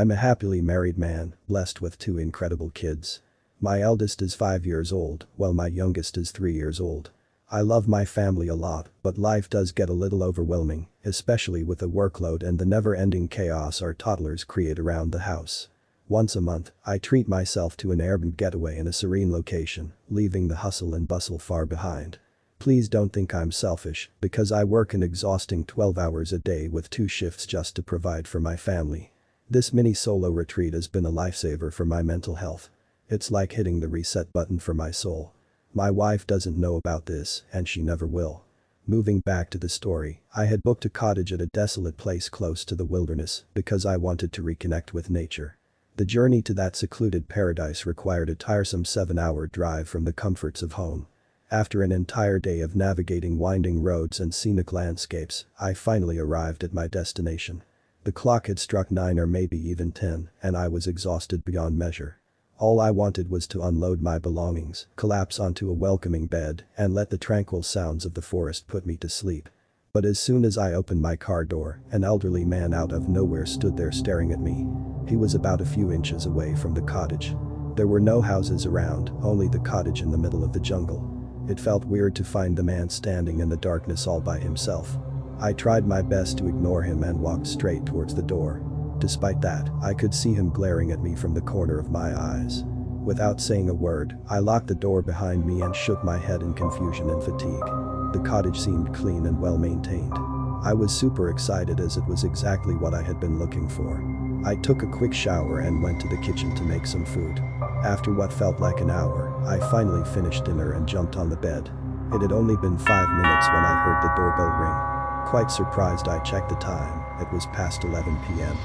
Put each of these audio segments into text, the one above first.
I'm a happily married man, blessed with two incredible kids. My eldest is 5 years old, while my youngest is 3 years old. I love my family a lot, but life does get a little overwhelming, especially with the workload and the never-ending chaos our toddlers create around the house. Once a month, I treat myself to an urban getaway in a serene location, leaving the hustle and bustle far behind. Please don't think I'm selfish, because I work an exhausting 12 hours a day with 2 shifts just to provide for my family. This mini solo retreat has been a lifesaver for my mental health. It's like hitting the reset button for my soul. My wife doesn't know about this, and she never will. Moving back to the story, I had booked a cottage at a desolate place close to the wilderness because I wanted to reconnect with nature. The journey to that secluded paradise required a tiresome 7-hour drive from the comforts of home. After an entire day of navigating winding roads and scenic landscapes, I finally arrived at my destination. The clock had struck 9 or maybe even 10, and I was exhausted beyond measure. All I wanted was to unload my belongings, collapse onto a welcoming bed, and let the tranquil sounds of the forest put me to sleep. But as soon as I opened my car door, an elderly man out of nowhere stood there staring at me. He was about a few inches away from the cottage. There were no houses around, only the cottage in the middle of the jungle. It felt weird to find the man standing in the darkness all by himself. I tried my best to ignore him and walked straight towards the door. Despite that, I could see him glaring at me from the corner of my eyes. Without saying a word, I locked the door behind me and shook my head in confusion and fatigue. The cottage seemed clean and well maintained. I was super excited as it was exactly what I had been looking for. I took a quick shower and went to the kitchen to make some food. After what felt like an hour, I finally finished dinner and jumped on the bed. It had only been 5 minutes when I heard the doorbell ring. Quite surprised, I checked the time. It was past 11 p.m.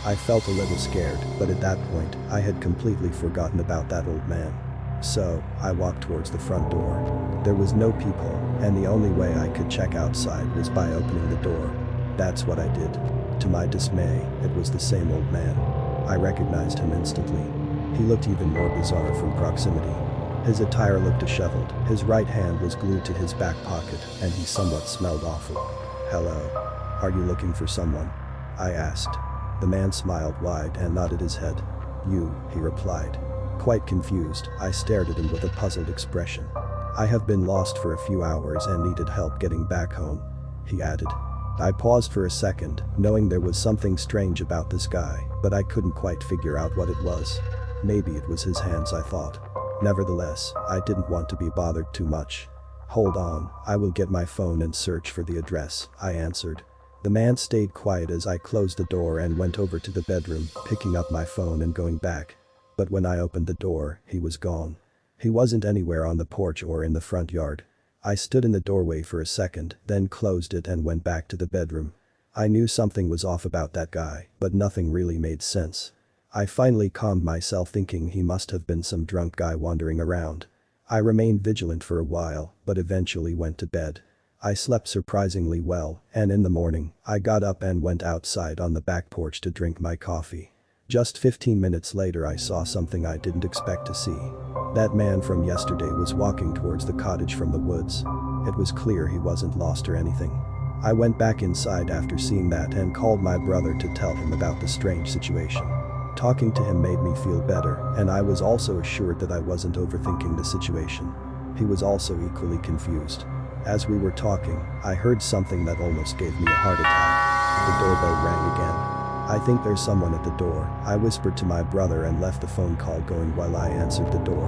I felt a little scared, but at that point, I had completely forgotten about that old man. So, I walked towards the front door. There was no peephole, and the only way I could check outside was by opening the door. That's what I did. To my dismay, it was the same old man. I recognized him instantly. He looked even more bizarre from proximity. His attire looked disheveled, his right hand was glued to his back pocket, and he somewhat smelled awful. "Hello. Are you looking for someone?" I asked. The man smiled wide and nodded his head. "You," he replied. Quite confused, I stared at him with a puzzled expression. "I have been lost for a few hours and needed help getting back home," he added. I paused for a second, knowing there was something strange about this guy, but I couldn't quite figure out what it was. Maybe it was his hands, I thought. Nevertheless, I didn't want to be bothered too much. "Hold on, I will get my phone and search for the address," I answered. The man stayed quiet as I closed the door and went over to the bedroom, picking up my phone and going back. But when I opened the door, he was gone. He wasn't anywhere on the porch or in the front yard. I stood in the doorway for a second, then closed it and went back to the bedroom. I knew something was off about that guy, but nothing really made sense. I finally calmed myself, thinking he must have been some drunk guy wandering around. I remained vigilant for a while, but eventually went to bed. I slept surprisingly well, and in the morning, I got up and went outside on the back porch to drink my coffee. Just 15 minutes later, I saw something I didn't expect to see. That man from yesterday was walking towards the cottage from the woods. It was clear he wasn't lost or anything. I went back inside after seeing that and called my brother to tell him about the strange situation. Talking to him made me feel better, and I was also assured that I wasn't overthinking the situation. He was also equally confused. As we were talking, I heard something that almost gave me a heart attack. The doorbell rang again. "I think there's someone at the door," I whispered to my brother and left the phone call going while I answered the door.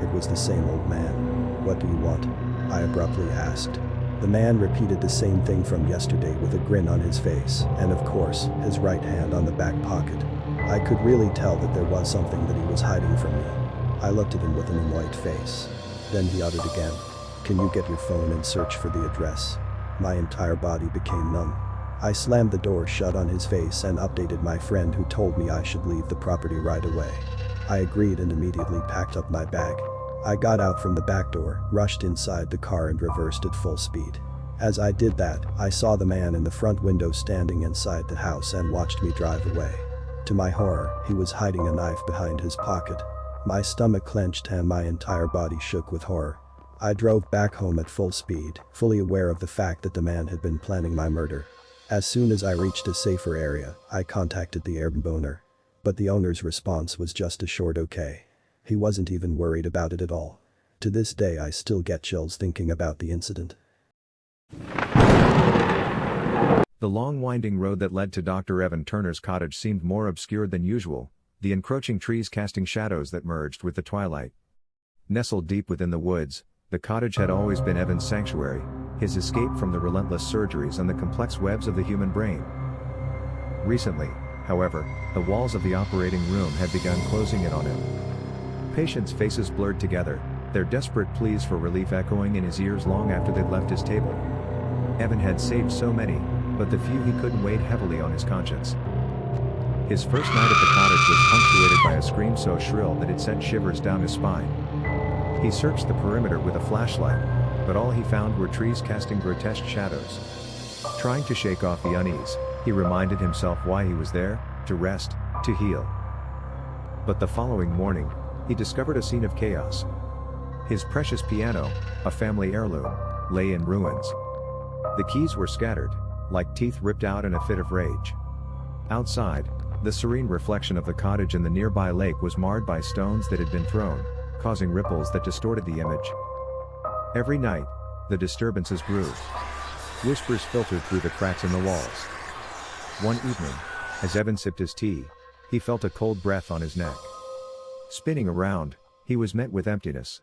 It was the same old man. "What do you want?" I abruptly asked. The man repeated the same thing from yesterday with a grin on his face, and of course, his right hand on the back pocket. I could really tell that there was something that he was hiding from me. I looked at him with an annoyed face. Then he uttered again, "Can you get your phone and search for the address?" My entire body became numb. I slammed the door shut on his face and updated my friend, who told me I should leave the property right away. I agreed and immediately packed up my bag. I got out from the back door, rushed inside the car and reversed at full speed. As I did that, I saw the man in the front window standing inside the house and watched me drive away. To my horror, he was hiding a knife behind his pocket. My stomach clenched and my entire body shook with horror. I drove back home at full speed, fully aware of the fact that the man had been planning my murder. As soon as I reached a safer area, I contacted the Airbnb owner. But the owner's response was just a short okay. He wasn't even worried about it at all. To this day I still get chills thinking about the incident. The long winding road that led to Dr. Evan Turner's cottage seemed more obscured than usual, the encroaching trees casting shadows that merged with the twilight. Nestled deep within the woods, the cottage had always been Evan's sanctuary, his escape from the relentless surgeries and the complex webs of the human brain. Recently, however, the walls of the operating room had begun closing in on him. Patients' faces blurred together, their desperate pleas for relief echoing in his ears long after they'd left his table. Evan had saved so many, but the few he couldn't weighed heavily on his conscience. His first night at the cottage was punctuated by a scream so shrill that it sent shivers down his spine. He searched the perimeter with a flashlight, but all he found were trees casting grotesque shadows. Trying to shake off the unease, he reminded himself why he was there: to rest, to heal. But the following morning, he discovered a scene of chaos. His precious piano, a family heirloom, lay in ruins. The keys were scattered, like teeth ripped out in a fit of rage. Outside, the serene reflection of the cottage in the nearby lake was marred by stones that had been thrown, causing ripples that distorted the image. Every night, the disturbances grew. Whispers filtered through the cracks in the walls. One evening, as Evan sipped his tea, he felt a cold breath on his neck. Spinning around, he was met with emptiness.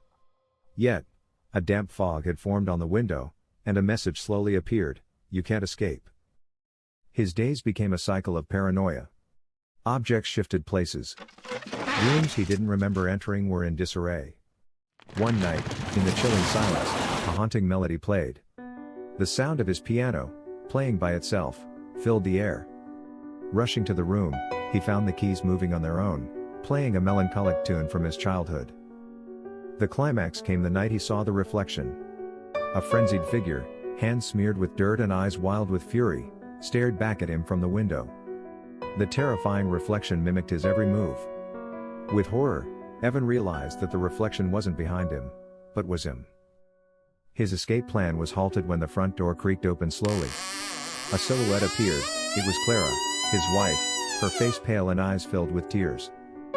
Yet, a damp fog had formed on the window, and a message slowly appeared: "You can't escape." His days became a cycle of paranoia. Objects shifted places. Rooms he didn't remember entering were in disarray. One night, in the chilling silence, a haunting melody played. The sound of his piano, playing by itself, filled the air. Rushing to the room, he found the keys moving on their own, playing a melancholic tune from his childhood. The climax came the night he saw the reflection. A frenzied figure, hands smeared with dirt and eyes wild with fury, stared back at him from the window. The terrifying reflection mimicked his every move. With horror, Evan realized that the reflection wasn't behind him, but was him. His escape plan was halted when the front door creaked open slowly. A silhouette appeared. It was Clara, his wife, her face pale and eyes filled with tears.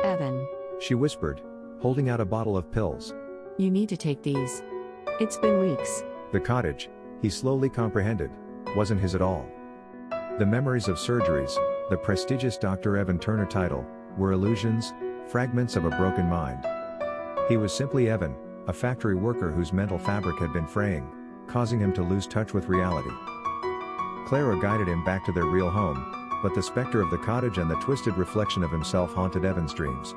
"Evan, She whispered, holding out a bottle of pills. you need to take these. It's been weeks." The cottage, he slowly comprehended, wasn't his at all. The memories of surgeries, the prestigious Dr. Evan Turner title, were illusions, fragments of a broken mind. He was simply Evan, a factory worker whose mental fabric had been fraying, causing him to lose touch with reality. Clara guided him back to their real home, but the specter of the cottage and the twisted reflection of himself haunted Evan's dreams.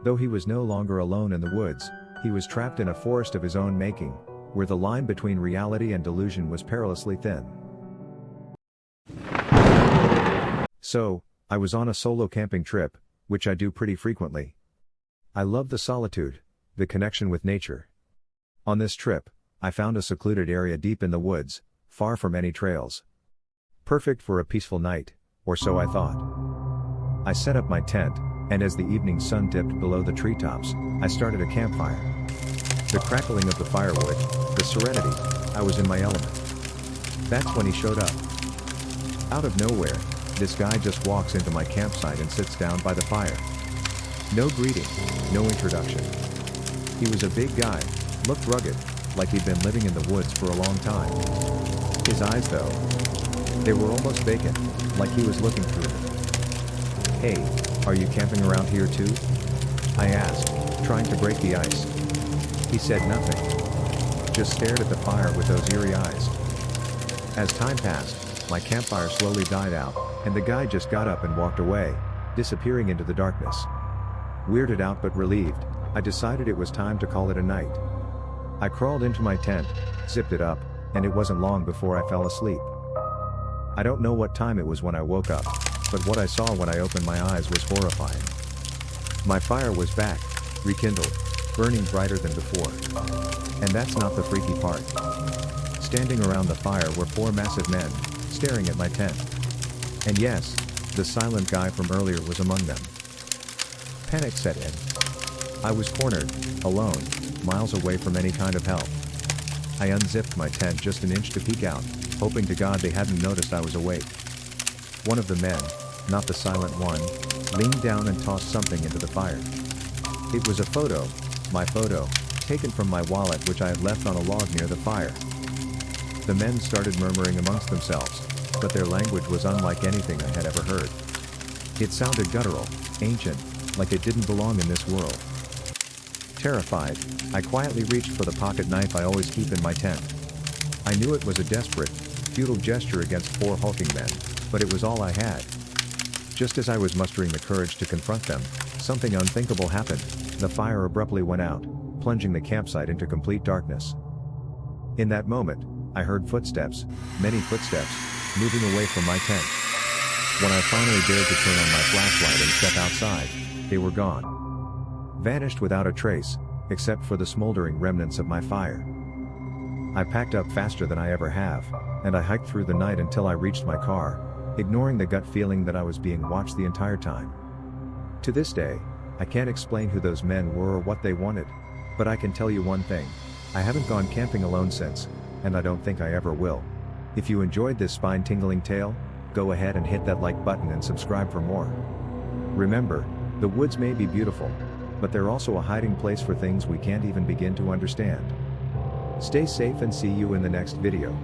Though he was no longer alone in the woods, he was trapped in a forest of his own making, where the line between reality and delusion was perilously thin. So, I was on a solo camping trip, which I do pretty frequently. I love the solitude, the connection with nature. On this trip, I found a secluded area deep in the woods, far from any trails. Perfect for a peaceful night, or so I thought. I set up my tent, and as the evening sun dipped below the treetops, I started a campfire. The crackling of the firewood, the serenity, I was in my element. That's when he showed up. Out of nowhere, this guy just walks into my campsite and sits down by the fire. No greeting, no introduction. He was a big guy, looked rugged, like he'd been living in the woods for a long time. His eyes though, they were almost vacant, like he was looking through them. "Hey, are you camping around here too?" I asked, trying to break the ice. He said nothing. Just stared at the fire with those eerie eyes. As time passed, my campfire slowly died out, and the guy just got up and walked away, disappearing into the darkness. Weirded out but relieved, I decided it was time to call it a night. I crawled into my tent, zipped it up, and it wasn't long before I fell asleep. I don't know what time it was when I woke up, but what I saw when I opened my eyes was horrifying. My fire was back, rekindled, burning brighter than before. And that's not the freaky part. Standing around the fire were four massive men, staring at my tent. And yes, the silent guy from earlier was among them. Panic set in. I was cornered, alone, miles away from any kind of help. I unzipped my tent just an inch to peek out, hoping to God they hadn't noticed I was awake. One of the men, not the silent one, leaned down and tossed something into the fire. It was a photo, my photo, taken from my wallet which I had left on a log near the fire. The men started murmuring amongst themselves, but their language was unlike anything I had ever heard. It sounded guttural, ancient, like it didn't belong in this world. Terrified, I quietly reached for the pocket knife I always keep in my tent. I knew it was a desperate, futile gesture against 4 hulking men, but it was all I had. Just as I was mustering the courage to confront them, something unthinkable happened. The fire abruptly went out, plunging the campsite into complete darkness. In that moment, I heard footsteps, many footsteps, moving away from my tent. When I finally dared to turn on my flashlight and step outside, they were gone. Vanished without a trace, except for the smoldering remnants of my fire. I packed up faster than I ever have, and I hiked through the night until I reached my car, ignoring the gut feeling that I was being watched the entire time. To this day, I can't explain who those men were or what they wanted, but I can tell you one thing: I haven't gone camping alone since, and I don't think I ever will. If you enjoyed this spine-tingling tale, go ahead and hit that like button and subscribe for more. Remember, the woods may be beautiful, but they're also a hiding place for things we can't even begin to understand. Stay safe and see you in the next video.